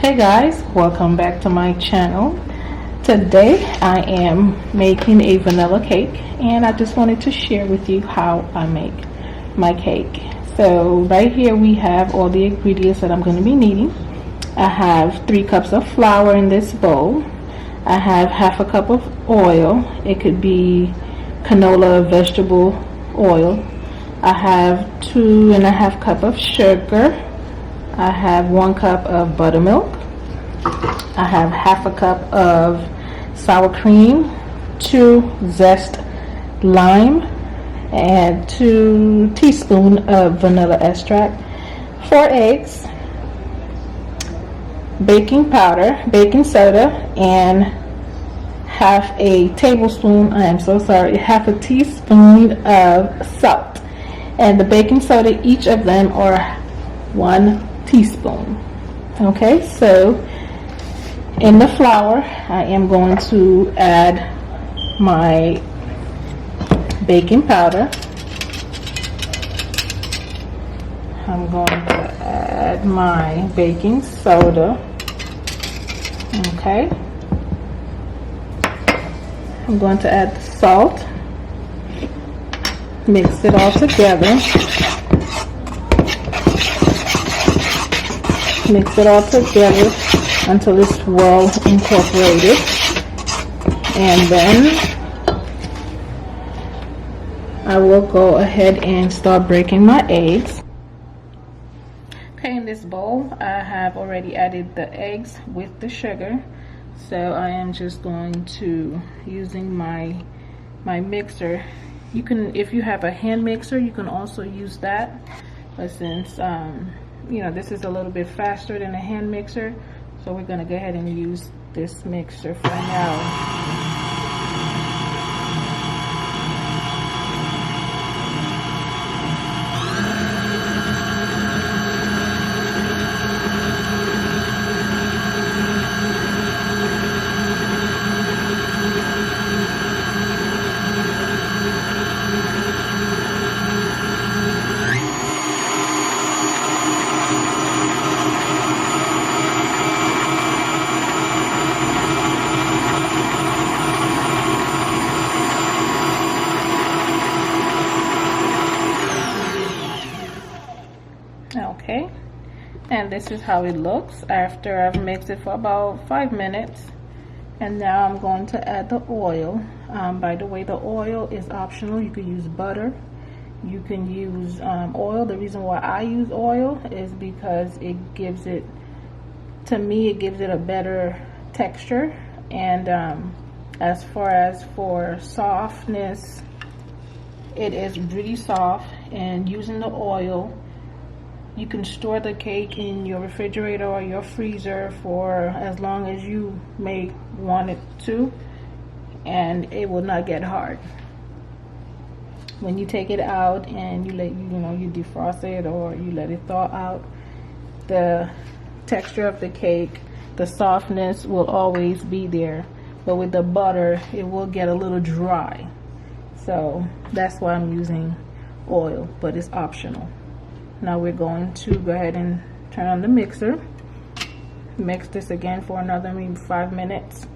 Hey guys, welcome back to my channel. Today I am making a vanilla cake and I just wanted to share with you how I make my cake. So right here we have all the ingredients that I'm going to be needing. I have 3 cups of flour in this bowl. I have half a cup of oil. It could be canola vegetable oil. I have 2.5 cups of sugar. I have 1 cup of buttermilk. I have half a cup of sour cream, 2 zest lime, and 2 teaspoons of vanilla extract, 4 eggs, baking powder, baking soda, and half a tablespoon, half a teaspoon of salt. And the baking soda, each of them are 1 teaspoon. Okay, so in the flour I am going to add my baking powder. I'm going to add my baking soda. Okay, I'm going to add the salt, mix it all together. Mix it all together until it's well incorporated, and then I will go ahead and start breaking my eggs. Okay, in this bowl I have already added the eggs with the sugar, so I am just going to using my mixer. You can, if you have a hand mixer, you can also use that, but since you know, this is a little bit faster than a hand mixer, so we're going to go ahead and use this mixer for now. Okay, and this is how it looks after I've mixed it for about 5 minutes. And now I'm going to add the oil. By the way, the oil is optional. You can use butter, you can use oil. The reason why I use oil is because it gives it, to me, it gives it a better texture. And as far as for softness, it is really soft. And using the oil, you can store the cake in your refrigerator or your freezer for as long as you may want it to, and it will not get hard. When you take it out and you you defrost it or you let it thaw out, the texture of the cake, the softness will always be there, but with the butter it will get a little dry. So that's why I'm using oil, but it's optional. Now we're going to go ahead and turn on the mixer. Mix this again for another maybe 5 minutes.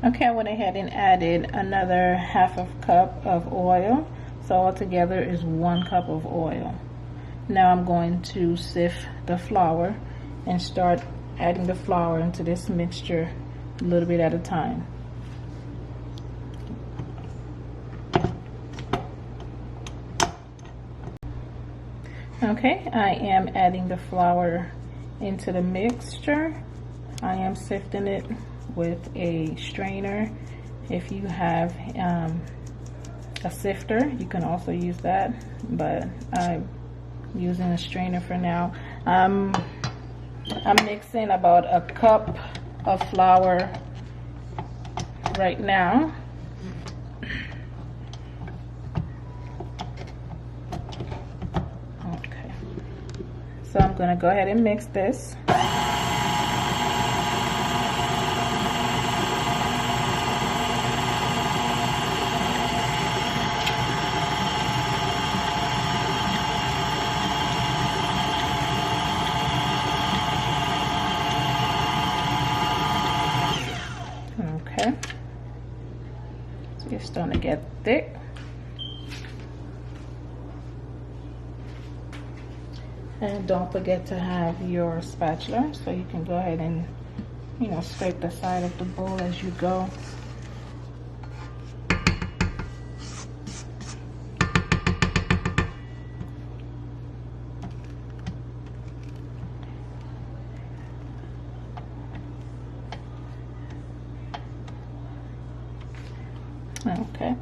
Okay, I went ahead and added another half a cup of oil. So altogether is 1 cup of oil. Now I'm going to sift the flour and start adding the flour into this mixture a little bit at a time. Okay, I am adding the flour into the mixture. I am sifting it with a strainer. If you have a sifter, you can also use that, but I'm using a strainer for now. I'm mixing about a cup of flour right now. So I'm going to go ahead and mix this. Okay, so it's starting to get thick. And don't forget to have your spatula, so you can go ahead and, you know, scrape the side of the bowl as you go. Okay.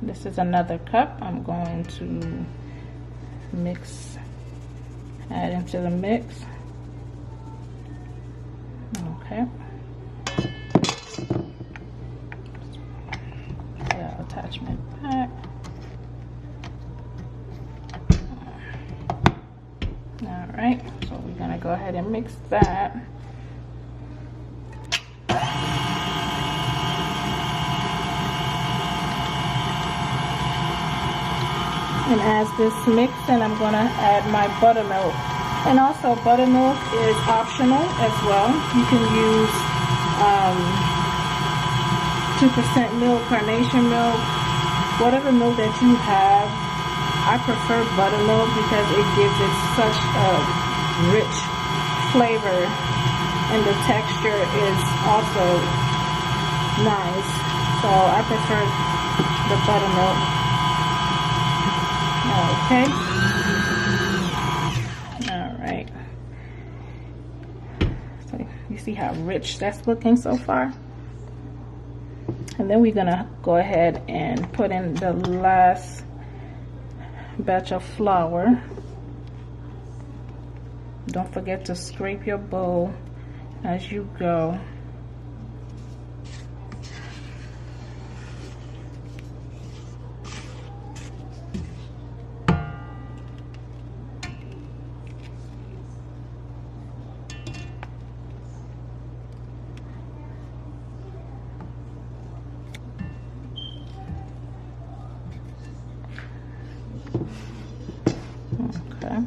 This is another cup. I'm going to add into the mix. Okay. Put our attachment back. All right, so we're gonna go ahead and mix that. And as this mixing, I'm gonna add my buttermilk. And also buttermilk is optional as well. You can use 2% milk, carnation milk, whatever milk that you have. I prefer buttermilk because it gives it such a rich flavor, and the texture is also nice. So I prefer the buttermilk. Okay. All right. So you see how rich that's looking so far? And then we're gonna go ahead and put in the last batch of flour. Don't forget to scrape your bowl as you go. Okay.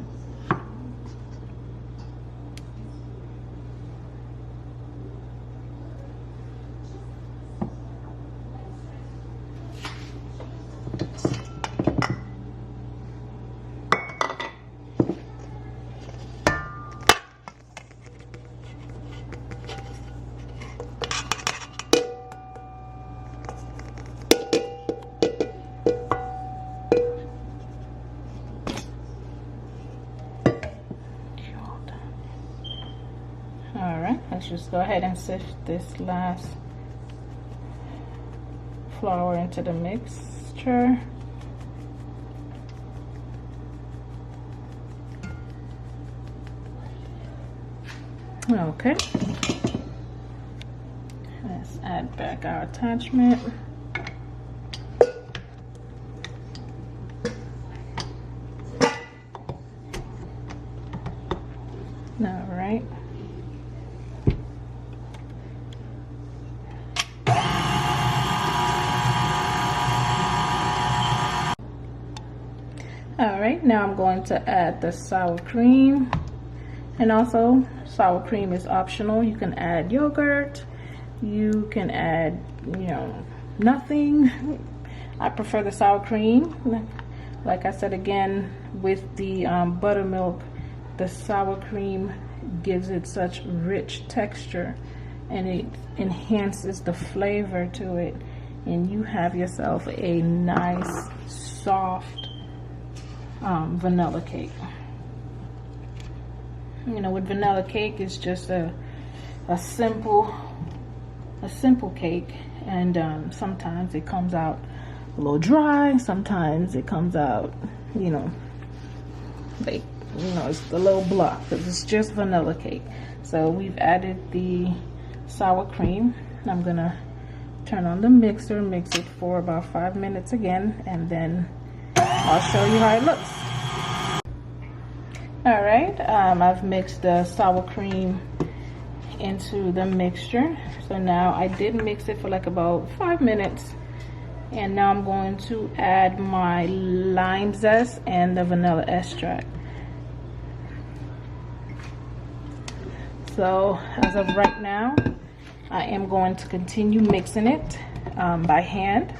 Alright, let's just go ahead and sift this last flour into the mixture. Okay, let's add back our attachment. Alright. Alright, now I'm going to add the sour cream. And also, sour cream is optional. You can add yogurt. You can add, you know, nothing. I prefer the sour cream. Like I said again, with the buttermilk, the sour cream gives it such rich texture and it enhances the flavor to it. And you have yourself a nice, soft vanilla cake. You know, with vanilla cake, it's just a simple cake, and sometimes it comes out a little dry. Sometimes it comes out, you know, like, you know, it's a little block because it's just vanilla cake. So we've added the sour cream. I'm gonna turn on the mixer, mix it for about 5 minutes again, and then I'll show you how it looks. All right, I've mixed the sour cream into the mixture. So now I did mix it for like about 5 minutes, and now I'm going to add my lime zest and the vanilla extract. So as of right now, I am going to continue mixing it by hand.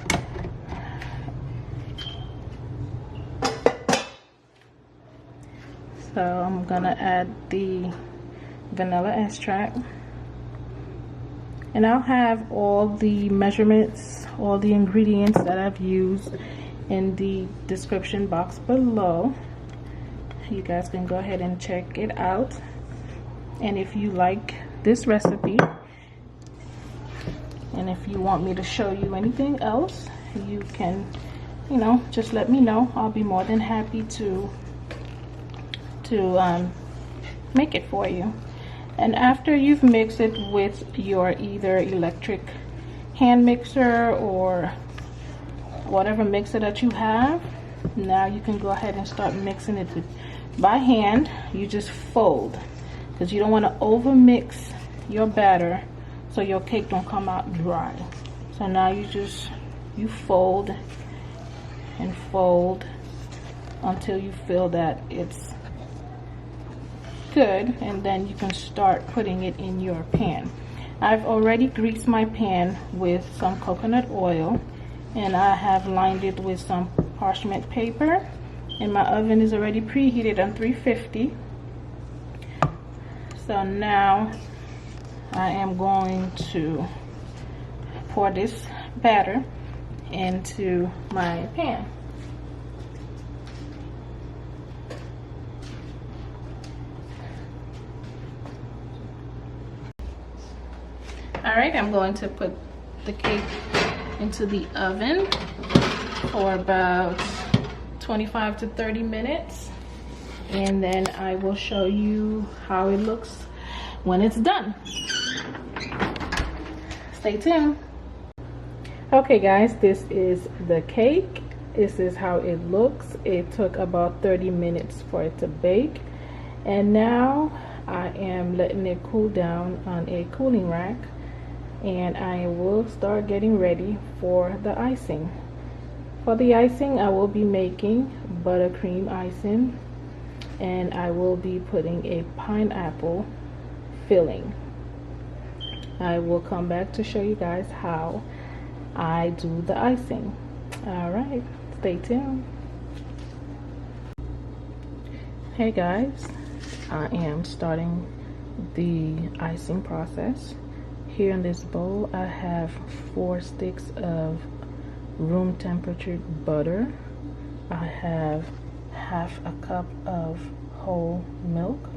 So I'm gonna add the vanilla extract, and I'll have all the measurements, all the ingredients that I've used in the description box below. You guys can go ahead and check it out. And if you like this recipe, and if you want me to show you anything else, you can, you know, just let me know. I'll be more than happy to make it for you. And after you've mixed it with your either electric hand mixer or whatever mixer that you have, now you can go ahead and start mixing it by hand. You just fold, because you don't want to over mix your batter so your cake don't come out dry. So now you fold and fold until you feel that it's good, and then you can start putting it in your pan. I've already greased my pan with some coconut oil, and I have lined it with some parchment paper, and my oven is already preheated on 350. So now I am going to pour this batter into my pan. Alright, I'm going to put the cake into the oven for about 25 to 30 minutes, and then I will show you how it looks when it's done. Stay tuned. Okay guys, this is the cake. This is how it looks. It took about 30 minutes for it to bake, and now I am letting it cool down on a cooling rack, and I will start getting ready for the icing. For the icing, I will be making buttercream icing, and I will be putting a pineapple filling. I will come back to show you guys how I do the icing. All right, stay tuned. Hey guys, I am starting the icing process. Here in this bowl, I have 4 sticks of room temperature butter. I have half a cup of whole milk.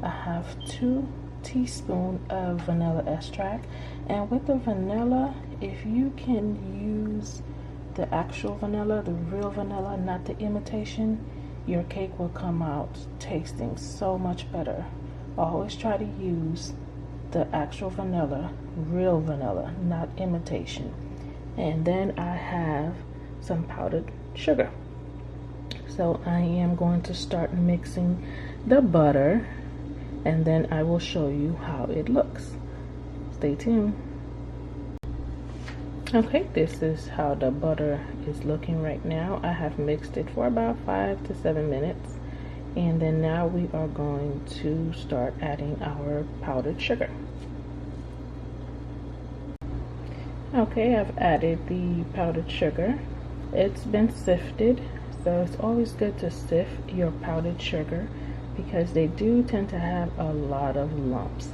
I have 2 teaspoons of vanilla extract. And with the vanilla, if you can use the actual vanilla, the real vanilla, not the imitation, your cake will come out tasting so much better. Always try to use the actual vanilla, real vanilla, not imitation. And then I have some powdered sugar. So I am going to start mixing the butter, and then I will show you how it looks. Stay tuned. Okay, this is how the butter is looking right now. I have mixed it for about 5 to 7 minutes. And then now we are going to start adding our powdered sugar. Okay, I've added the powdered sugar. It's been sifted, so it's always good to sift your powdered sugar because they do tend to have a lot of lumps.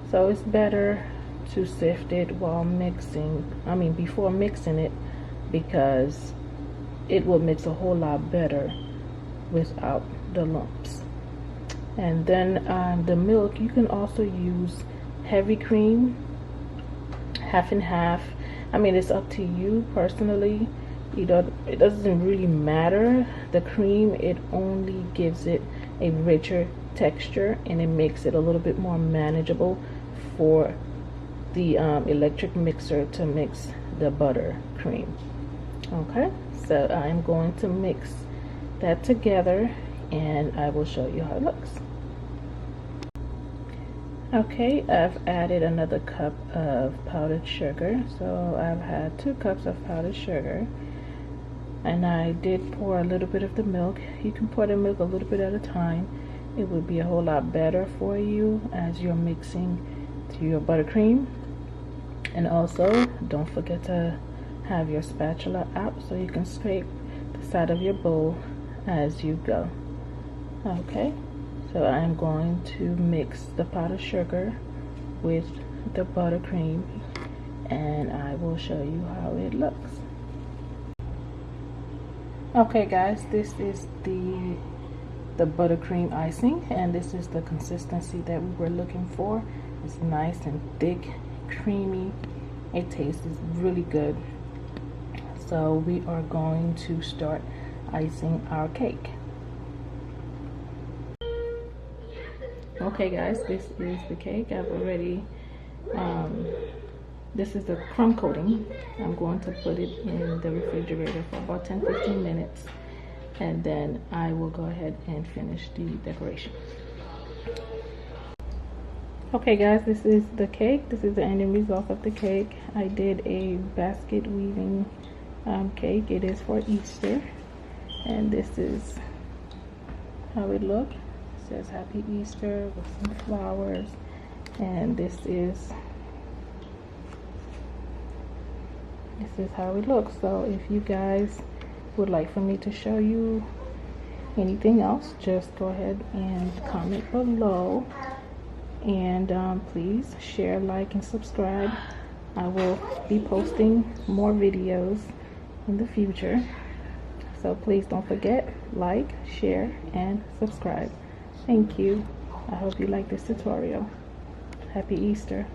So it's better to sift it while mixing, before mixing it, because it will mix a whole lot better without the lumps. And then the milk, you can also use heavy cream, half and half. It's up to you personally. it doesn't really matter the cream. It only gives it a richer texture, and it makes it a little bit more manageable for the electric mixer to mix the butter cream. Okay, so I'm going to mix that together and I will show you how it looks. Okay, I've added another cup of powdered sugar. So I've had 2 cups of powdered sugar, and I did pour a little bit of the milk. You can pour the milk a little bit at a time. It would be a whole lot better for you as you're mixing to your buttercream. And also, don't forget to have your spatula out so you can scrape the side of your bowl as you go. Okay, so I'm going to mix the powdered sugar with the buttercream, and I will show you how it looks. Okay guys, this is the buttercream icing, and this is the consistency that we were looking for. It's nice and thick, creamy. It tastes really good. So we are going to start icing our cake. Okay guys, this is the cake. I've already this is the crumb coating. I'm going to put it in the refrigerator for about 10-15 minutes, and then I will go ahead and finish the decoration. Okay guys, this is the cake. This is the ending result of the cake. I did a basket weaving cake. It is for Easter, and this is how it looked. It says Happy Easter with some flowers, and this is how it looks. So if you guys would like for me to show you anything else, just go ahead and comment below, and please share, like, and subscribe. I will be posting more videos in the future, so please don't forget, like, share, and subscribe. Thank you. I hope you like this tutorial. Happy Easter.